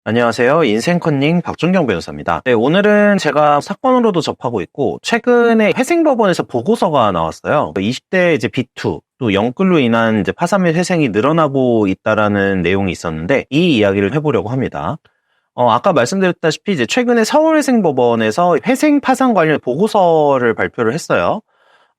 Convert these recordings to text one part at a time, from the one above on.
안녕하세요. 인생컨닝 박준경 변호사입니다. 네, 오늘은 제가 사건으로도 접하고 있고 최근에 회생법원에서 보고서가 나왔어요. 20대 이제 B2 또 영끌로 인한 이제 파산 및 회생이 늘어나고 있다라는 내용이 있었는데 이 이야기를 해보려고 합니다. 아까 말씀드렸다시피 이제 최근에 서울회생법원에서 회생 파산 관련 보고서를 발표를 했어요.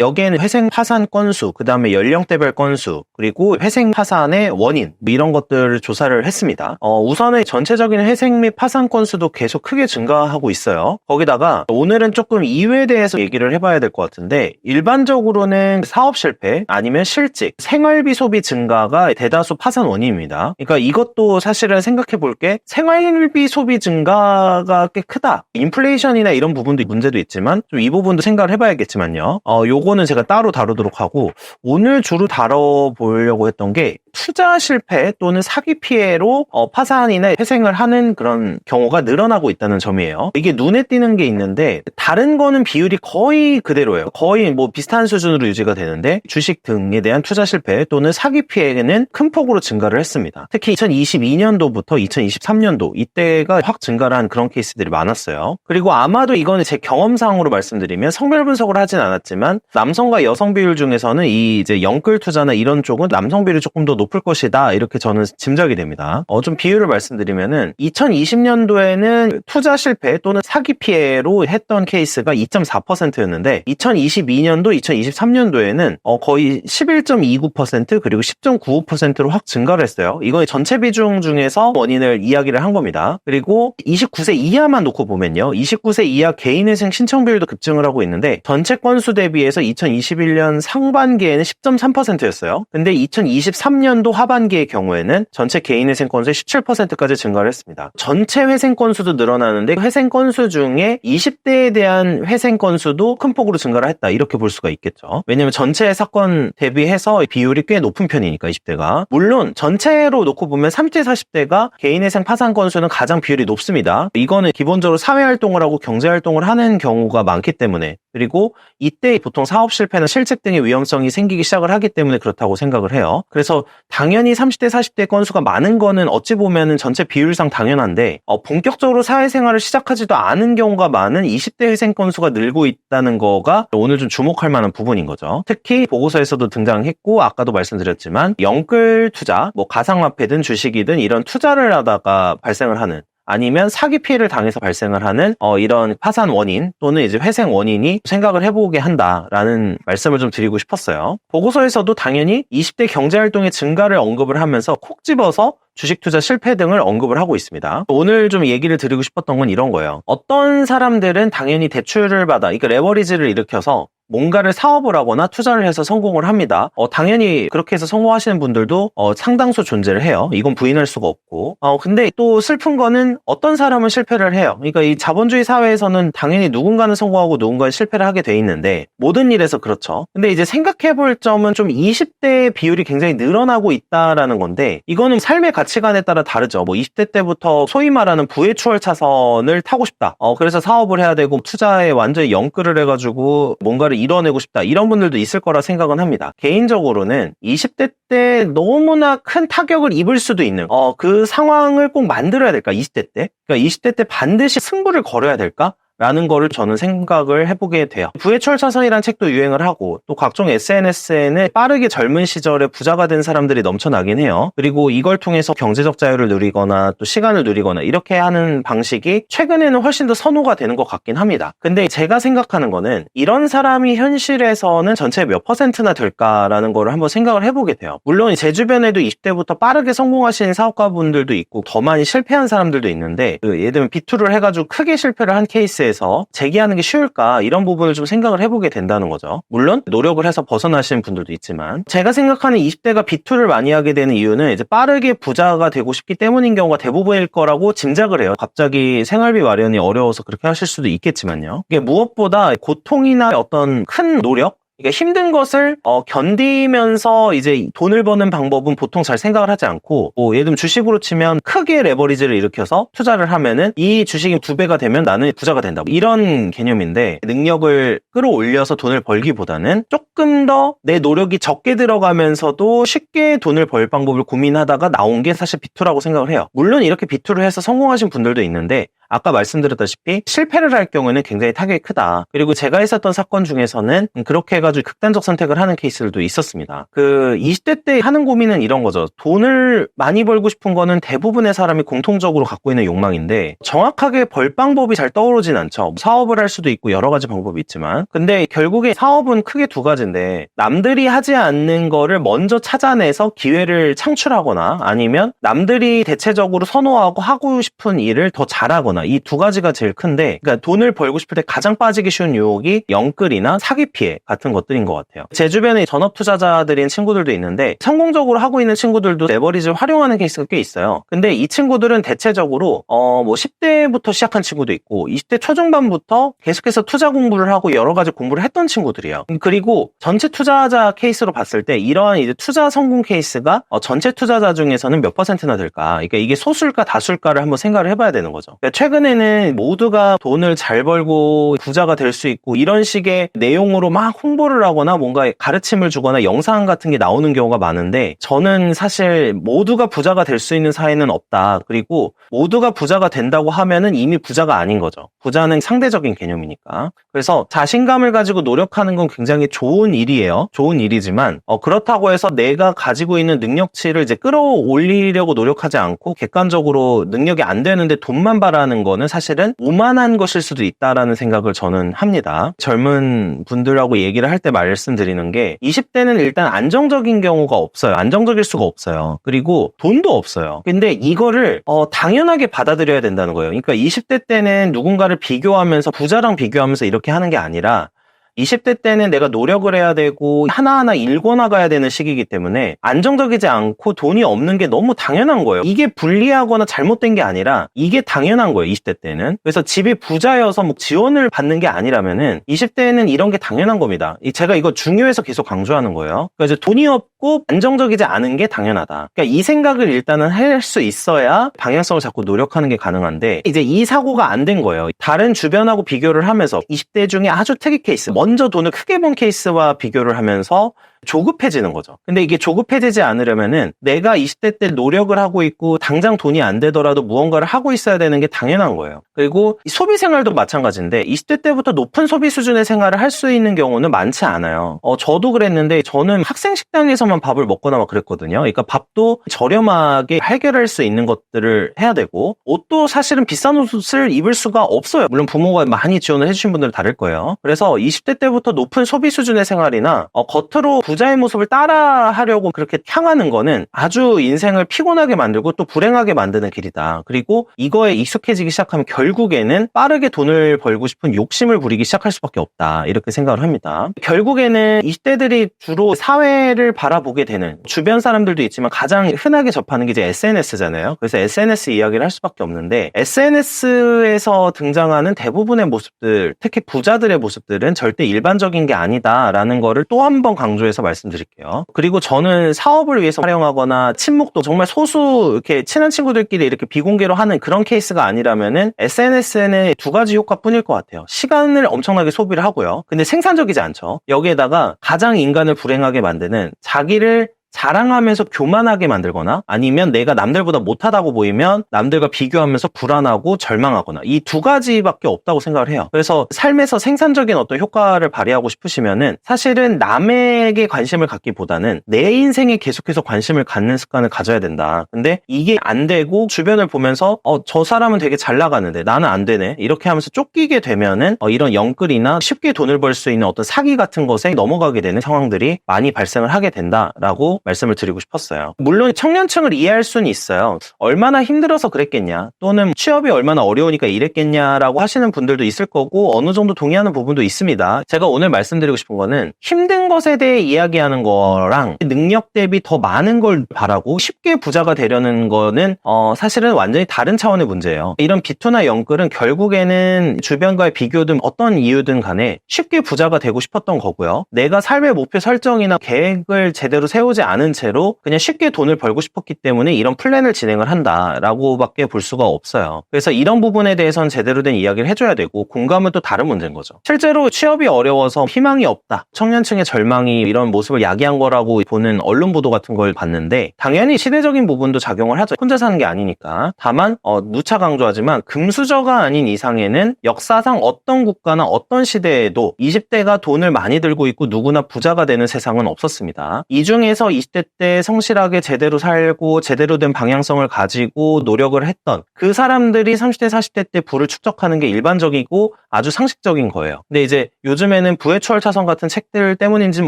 여기에는 회생 파산 건수, 그 다음에 연령대별 건수, 그리고 회생 파산의 원인, 이런 것들을 조사를 했습니다. 우선은 전체적인 회생 및 파산 건수도 계속 크게 증가하고 있어요. 거기다가 오늘은 조금 이유에 대해서 얘기를 해봐야 될 것 같은데, 일반적으로는 사업 실패, 아니면 실직, 생활비 소비 증가가 대다수 파산 원인입니다. 그러니까 이것도 사실은 생각해 볼 게 생활비 소비 증가가 꽤 크다. 인플레이션이나 이런 부분도 문제도 있지만, 좀 이 부분도 생각을 해봐야겠지만요. 요거는 제가 따로 다루도록 하고, 오늘 주로 다뤄보려고 했던 게 투자 실패 또는 사기 피해로 파산이나 회생을 하는 그런 경우가 늘어나고 있다는 점이에요. 이게 눈에 띄는 게 있는데 다른 거는 비율이 거의 그대로예요. 거의 뭐 비슷한 수준으로 유지가 되는데 주식 등에 대한 투자 실패 또는 사기 피해는 큰 폭으로 증가를 했습니다. 특히 2022년도부터 2023년도 이때가 확 증가를 한 그런 케이스들이 많았어요. 그리고 아마도 이거는 제 경험상으로 말씀드리면 성별 분석을 하진 않았지만 남성과 여성 비율 중에서는 이 이제 영끌 투자나 이런 쪽은 남성 비율이 조금 더 높을 것이다, 이렇게 저는 짐작이 됩니다. 좀 비율을 말씀드리면은 2020년도에는 투자 실패 또는 사기 피해로 했던 케이스가 2.4%였는데 2022년도, 2023년도에는 거의 11.29% 그리고 10.95%로 확 증가를 했어요. 이건 전체 비중 중에서 원인을 이야기를 한 겁니다. 그리고 29세 이하만 놓고 보면요, 29세 이하 개인회생 신청 비율도 급증을 하고 있는데 전체 건수 대비해서 2021년 상반기에는 10.3%였어요. 근데 2023년도 하반기의 경우에는 전체 개인회생 건수의 17%까지 증가를 했습니다. 전체 회생 건수도 늘어나는데 회생 건수 중에 20대에 대한 회생 건수도 큰 폭으로 증가를 했다, 이렇게 볼 수가 있겠죠. 왜냐면 전체 사건 대비해서 비율이 꽤 높은 편이니까 20대가. 물론 전체로 놓고 보면 30대 40대가 개인회생 파산 건수는 가장 비율이 높습니다. 이거는 기본적으로 사회활동을 하고 경제활동을 하는 경우가 많기 때문에, 그리고 이때 보통 사업 실패나 실직 등의 위험성이 생기기 시작을 하기 때문에 그렇다고 생각을 해요. 그래서 당연히 30대 40대 건수가 많은 거는 어찌 보면은 전체 비율상 당연한데 본격적으로 사회생활을 시작하지도 않은 경우가 많은 20대 회생 건수가 늘고 있다는 거가 오늘 좀 주목할 만한 부분인 거죠. 특히 보고서에서도 등장했고 아까도 말씀드렸지만 영끌 투자, 뭐 가상화폐든 주식이든 이런 투자를 하다가 발생을 하는, 아니면 사기 피해를 당해서 발생을 하는 이런 파산 원인 또는 이제 회생 원인이 생각을 해보게 한다라는 말씀을 좀 드리고 싶었어요. 보고서에서도 당연히 20대 경제활동의 증가를 언급을 하면서 콕 집어서 주식 투자 실패 등을 언급을 하고 있습니다. 오늘 좀 얘기를 드리고 싶었던 건 이런 거예요. 어떤 사람들은 당연히 대출을 받아, 그러니까 레버리지를 일으켜서 뭔가를 사업을 하거나 투자를 해서 성공을 합니다. 당연히 그렇게 해서 성공하시는 분들도 상당수 존재를 해요. 이건 부인할 수가 없고. 근데 또 슬픈 거는 어떤 사람은 실패를 해요. 그러니까 이 자본주의 사회에서는 당연히 누군가는 성공하고 누군가는 실패를 하게 돼 있는데 모든 일에서 그렇죠. 근데 이제 생각해 볼 점은 좀 20대의 비율이 굉장히 늘어나고 있다라는 건데, 이거는 삶의 가치관에 따라 다르죠. 뭐 20대 때부터 소위 말하는 부의 추월 차선을 타고 싶다. 그래서 사업을 해야 되고 투자에 완전히 영끌을 해가지고 뭔가를 이뤄내고 싶다, 이런 분들도 있을 거라 생각은 합니다. 개인적으로는 20대 때 너무나 큰 타격을 입을 수도 있는 그 상황을 꼭 만들어야 될까? 20대 때? 그러니까 20대 때 반드시 승부를 걸어야 될까? 라는 거를 저는 생각을 해보게 돼요. 부의 추월차선이라는 책도 유행을 하고 또 각종 SNS에는 빠르게 젊은 시절에 부자가 된 사람들이 넘쳐나긴 해요. 그리고 이걸 통해서 경제적 자유를 누리거나 또 시간을 누리거나 이렇게 하는 방식이 최근에는 훨씬 더 선호가 되는 것 같긴 합니다. 근데 제가 생각하는 거는 이런 사람이 현실에서는 전체 몇 %나 될까라는 거를 한번 생각을 해보게 돼요. 물론 제 주변에도 20대부터 빠르게 성공하시는 사업가분들도 있고 더 많이 실패한 사람들도 있는데, 예를 들면 B2를 해가지고 크게 실패를 한 케이스에 재기하는 게 쉬울까, 이런 부분을 좀 생각을 해보게 된다는 거죠. 물론 노력을 해서 벗어나시는 분들도 있지만, 제가 생각하는 20대가 B2를 많이 하게 되는 이유는 이제 빠르게 부자가 되고 싶기 때문인 경우가 대부분일 거라고 짐작을 해요. 갑자기 생활비 마련이 어려워서 그렇게 하실 수도 있겠지만요. 이게 무엇보다 고통이나 어떤 큰 노력, 그러니까 힘든 것을 견디면서 이제 돈을 버는 방법은 보통 잘 생각을 하지 않고, 뭐 예를 들면 주식으로 치면 크게 레버리지를 일으켜서 투자를 하면은 이 주식이 2배가 되면 나는 부자가 된다, 이런 개념인데, 능력을 끌어올려서 돈을 벌기보다는 조금 더 내 노력이 적게 들어가면서도 쉽게 돈을 벌 방법을 고민하다가 나온 게 사실 비투라고 생각을 해요. 물론 이렇게 비투를 해서 성공하신 분들도 있는데, 아까 말씀드렸다시피 실패를 할 경우는 굉장히 타격이 크다. 그리고 제가 했었던 사건 중에서는 그렇게 해가지고 극단적 선택을 하는 케이스들도 있었습니다. 20대 때 하는 고민은 이런 거죠. 돈을 많이 벌고 싶은 거는 대부분의 사람이 공통적으로 갖고 있는 욕망인데, 정확하게 벌 방법이 잘 떠오르진 않죠. 사업을 할 수도 있고 여러 가지 방법이 있지만, 근데 결국에 사업은 크게 두 가지인데, 남들이 하지 않는 거를 먼저 찾아내서 기회를 창출하거나, 아니면 남들이 대체적으로 선호하고 하고 싶은 일을 더 잘하거나, 이 두 가지가 제일 큰데, 그러니까 돈을 벌고 싶을 때 가장 빠지기 쉬운 유혹이 영끌이나 사기 피해 같은 것들인 것 같아요. 제 주변에 전업 투자자들인 친구들도 있는데, 성공적으로 하고 있는 친구들도 레버리지를 활용하는 케이스가 꽤 있어요. 근데 이 친구들은 대체적으로 뭐 10대부터 시작한 친구도 있고 20대 초중반부터 계속해서 투자 공부를 하고 여러 가지 공부를 했던 친구들이에요. 그리고 전체 투자자 케이스로 봤을 때 이러한 이제 투자 성공 케이스가 전체 투자자 중에서는 몇 퍼센트나 될까? 그러니까 이게 소수일까 다수일까를 한번 생각을 해봐야 되는 거죠. 그러니까 최근에는 모두가 돈을 잘 벌고 부자가 될 수 있고 이런 식의 내용으로 막 홍보를 하거나 뭔가 가르침을 주거나 영상 같은 게 나오는 경우가 많은데, 저는 사실 모두가 부자가 될 수 있는 사회는 없다. 그리고 모두가 부자가 된다고 하면은 이미 부자가 아닌 거죠. 부자는 상대적인 개념이니까. 그래서 자신감을 가지고 노력하는 건 굉장히 좋은 일이에요. 좋은 일이지만 그렇다고 해서 내가 가지고 있는 능력치를 이제 끌어올리려고 노력하지 않고 객관적으로 능력이 안 되는데 돈만 바라는 거는 사실은 오만한 것일 수도 있다라는 생각을 저는 합니다. 젊은 분들하고 얘기를 할 때 말씀드리는 게, 20대는 일단 안정적인 경우가 없어요. 안정적일 수가 없어요. 그리고 돈도 없어요. 근데 이거를 당연하게 받아들여야 된다는 거예요. 그러니까 20대 때는 누군가를 비교하면서, 부자랑 비교하면서 이렇게 하는 게 아니라, 20대 때는 내가 노력을 해야 되고 하나하나 일궈나가야 되는 시기이기 때문에 안정적이지 않고 돈이 없는 게 너무 당연한 거예요. 이게 불리하거나 잘못된 게 아니라 이게 당연한 거예요, 20대 때는. 그래서 집이 부자여서 뭐 지원을 받는 게 아니라면은 20대에는 이런 게 당연한 겁니다. 제가 이거 중요해서 계속 강조하는 거예요. 그러니까 이제 돈이 없고 안정적이지 않은 게 당연하다. 그러니까 이 생각을 일단은 할 수 있어야 방향성을 잡고 노력하는 게 가능한데, 이제 이 사고가 안 된 거예요. 다른 주변하고 비교를 하면서 20대 중에 아주 특이 케이스, 먼저 돈을 크게 번 케이스와 비교를 하면서 조급해지는 거죠. 근데 이게 조급해지지 않으려면은 내가 20대 때 노력을 하고 있고 당장 돈이 안 되더라도 무언가를 하고 있어야 되는 게 당연한 거예요. 그리고 소비 생활도 마찬가지인데 20대 때부터 높은 소비 수준의 생활을 할 수 있는 경우는 많지 않아요. 저도 그랬는데, 저는 학생 식당에서만 밥을 먹거나 막 그랬거든요. 그러니까 밥도 저렴하게 해결할 수 있는 것들을 해야 되고, 옷도 사실은 비싼 옷을 입을 수가 없어요. 물론 부모가 많이 지원을 해주신 분들은 다를 거예요. 그래서 20대 때부터 높은 소비 수준의 생활이나 겉으로 부자의 모습을 따라 하려고 그렇게 향하는 거는 아주 인생을 피곤하게 만들고 또 불행하게 만드는 길이다. 그리고 이거에 익숙해지기 시작하면 결국에는 빠르게 돈을 벌고 싶은 욕심을 부리기 시작할 수밖에 없다, 이렇게 생각을 합니다. 결국에는 20대들이 주로 사회를 바라보게 되는, 주변 사람들도 있지만 가장 흔하게 접하는 게 이제 SNS잖아요. 그래서 SNS 이야기를 할 수밖에 없는데, SNS에서 등장하는 대부분의 모습들, 특히 부자들의 모습들은 절대 일반적인 게 아니다라는 거를 또 한 번 강조해서 말씀드릴게요. 그리고 저는 사업을 위해서 활용하거나 친목도 정말 소수 이렇게 친한 친구들끼리 이렇게 비공개로 하는 그런 케이스가 아니라면은 SNS는 두 가지 효과뿐일 것 같아요. 시간을 엄청나게 소비를 하고요. 근데 생산적이지 않죠. 여기에다가 가장 인간을 불행하게 만드는, 자기를 자랑하면서 교만하게 만들거나, 아니면 내가 남들보다 못하다고 보이면 남들과 비교하면서 불안하고 절망하거나, 이 두 가지밖에 없다고 생각을 해요. 그래서 삶에서 생산적인 어떤 효과를 발휘하고 싶으시면은 사실은 남에게 관심을 갖기보다는 내 인생에 계속해서 관심을 갖는 습관을 가져야 된다. 근데 이게 안 되고 주변을 보면서 저 사람은 되게 잘 나가는데 나는 안 되네, 이렇게 하면서 쫓기게 되면은 이런 영끌이나 쉽게 돈을 벌 수 있는 어떤 사기 같은 것에 넘어가게 되는 상황들이 많이 발생을 하게 된다라고 라고 말씀을 드리고 싶었어요. 물론 청년층을 이해할 수는 있어요. 얼마나 힘들어서 그랬겠냐, 또는 취업이 얼마나 어려우니까 이랬겠냐라고 하시는 분들도 있을 거고 어느 정도 동의하는 부분도 있습니다. 제가 오늘 말씀드리고 싶은 거는 힘든 것에 대해 이야기하는 거랑 능력 대비 더 많은 걸 바라고 쉽게 부자가 되려는 거는 사실은 완전히 다른 차원의 문제예요. 이런 B2나 영끌은 결국에는 주변과의 비교든 어떤 이유든 간에 쉽게 부자가 되고 싶었던 거고요. 내가 삶의 목표 설정이나 계획을 제대로 세우지 않은 채로 그냥 쉽게 돈을 벌고 싶었기 때문에 이런 플랜을 진행을 한다라고밖에 볼 수가 없어요. 그래서 이런 부분에 대해서는 제대로 된 이야기를 해줘야 되고, 공감은 또 다른 문제인 거죠. 실제로 취업이 어려워서 희망이 없다, 청년층의 절망이 이런 모습을 야기한 거라고 보는 언론 보도 같은 걸 봤는데, 당연히 시대적인 부분도 작용을 하죠. 혼자 사는 게 아니니까. 다만 누차 강조하지만 금수저가 아닌 이상에는 역사상 어떤 국가나 어떤 시대에도 20대가 돈을 많이 들고 있고 누구나 부자가 되는 세상은 없었습니다. 이 중에서 20대 때 성실하게 제대로 살고 제대로 된 방향성을 가지고 노력을 했던 그 사람들이 30대 40대 때 부를 축적하는 게 일반적이고 아주 상식적인 거예요. 근데 이제 요즘에는 부의 추월차선 같은 책들 때문인지는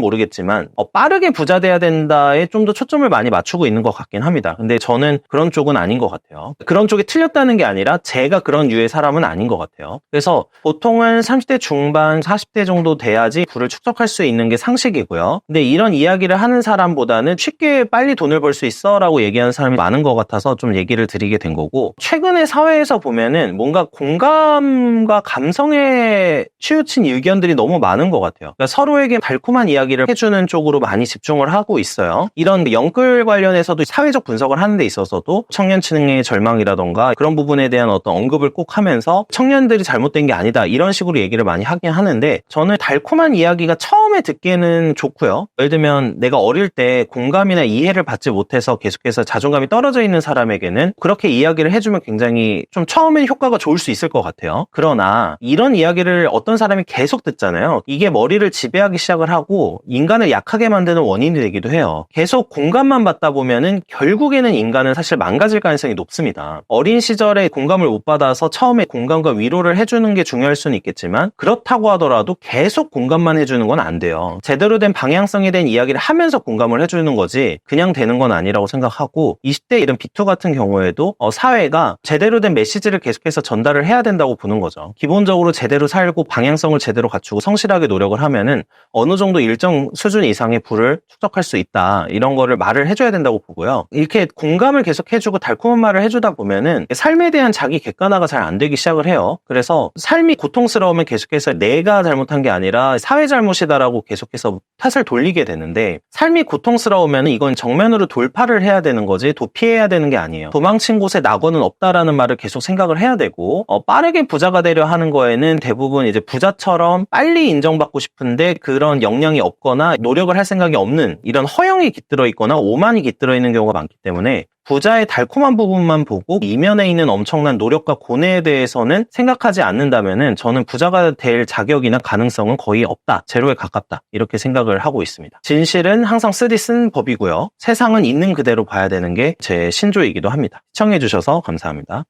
모르겠지만 빠르게 부자 돼야 된다에 좀 더 초점을 많이 맞추고 있는 것 같긴 합니다. 근데 저는 그런 쪽은 아닌 것 같아요. 그런 쪽이 틀렸다는 게 아니라 제가 그런 류의 사람은 아닌 것 같아요. 그래서 보통은 30대 중반 40대 정도 돼야지 부를 축적할 수 있는 게 상식이고요. 근데 이런 이야기를 하는 사람보다는 쉽게 빨리 돈을 벌 수 있어 라고 얘기하는 사람이 많은 것 같아서 좀 얘기를 드리게 된 거고, 최근에 사회에서 보면은 뭔가 공감과 감성에 치우친 의견들이 너무 많은 것 같아요. 그러니까 서로에게 달콤한 이야기를 해주는 쪽으로 많이 집중을 하고 있어요. 이런 영끌 관련해서도 사회적 분석을 하는 데 있어서도 청년층의 절망이라던가 그런 부분에 대한 어떤 언급을 꼭 하면서 청년들이 잘못된 게 아니다 이런 식으로 얘기를 많이 하긴 하는데, 저는 달콤한 이야기가 처음에 듣기에는 좋고요. 예를 들면 내가 어릴 때 공감이나 이해를 받지 못해서 계속해서 자존감이 떨어져 있는 사람에게는 그렇게 이야기를 해주면 굉장히 좀 처음엔 효과가 좋을 수 있을 것 같아요. 그러나 이런 이야기를 어떤 사람이 계속 듣잖아요. 이게 머리를 지배하기 시작을 하고 인간을 약하게 만드는 원인이 되기도 해요. 계속 공감만 받다 보면은 결국에는 인간은 사실 망가질 가능성이 높습니다. 어린 시절에 공감을 못 받아서 처음에 공감과 위로를 해주는 게 중요할 수는 있겠지만, 그렇다고 하더라도 계속 공감만 해주는 건 안 돼요. 제대로 된 방향성에 대한 이야기를 하면서 공감을 해주는 거지 그냥 되는 건 아니라고 생각하고, 20대 이런 B2 같은 경우에도 사회가 제대로 된 메시지를 계속해서 전달을 해야 된다고 보는 거죠. 기본적으로 제대로 살고 방향성을 제대로 갖추고 성실하게 노력을 하면은 어느 정도 일정 수준 이상의 부를 축적할 수 있다, 이런 거를 말을 해줘야 된다고 보고요. 이렇게 공감을 계속 해주고 달콤한 말을 해주다 보면은 삶에 대한 자기 객관화가 잘 안 되기 시작을 해요. 그래서 삶이 고통스러우면 계속해서 내가 잘못한 게 아니라 사회 잘못이다라고 계속해서 탓을 돌리게 되는데, 삶이 고통스러우면 이건 정면으로 돌파를 해야 되는 거지 도피해야 되는 게 아니에요. 도망친 곳에 낙원은 없다라는 말을 계속 생각을 해야 되고, 빠르게 부자가 되려 하는 거에는 대부분 이제 부자처럼 빨리 인정받고 싶은데 그런 역량이 없거나 노력을 할 생각이 없는 이런 허영이 깃들어 있거나 오만이 깃들어 있는 경우가 많기 때문에, 부자의 달콤한 부분만 보고 이면에 있는 엄청난 노력과 고뇌에 대해서는 생각하지 않는다면은 저는 부자가 될 자격이나 가능성은 거의 없다, 제로에 가깝다, 이렇게 생각을 하고 있습니다. 진실은 항상 쓰디 쓴 법이고요. 세상은 있는 그대로 봐야 되는 게 제 신조이기도 합니다. 시청해주셔서 감사합니다.